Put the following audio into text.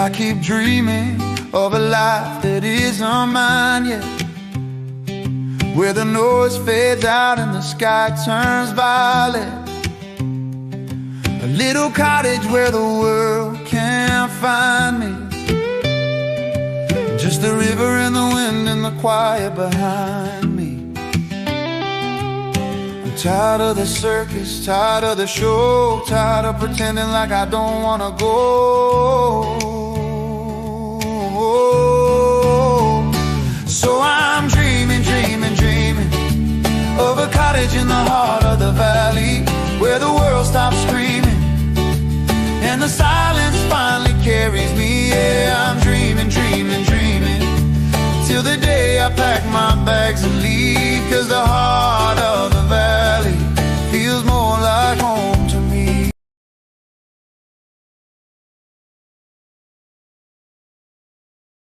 I keep dreaming of a life that isn't mine yet, where the noise fades out and the sky turns violet. A little cottage where the world can't find me, just the river and the wind and the quiet behind me. I'm tired of the circus, tired of the show, tired of pretending like I don't wanna go. So I'm dreaming, dreaming, dreaming of a cottage in the heart of the valley, where the world stops screaming and the silence finally carries me. Yeah, I'm dreaming, dreaming, dreaming till the day I pack my bags and leave, 'cause the heart of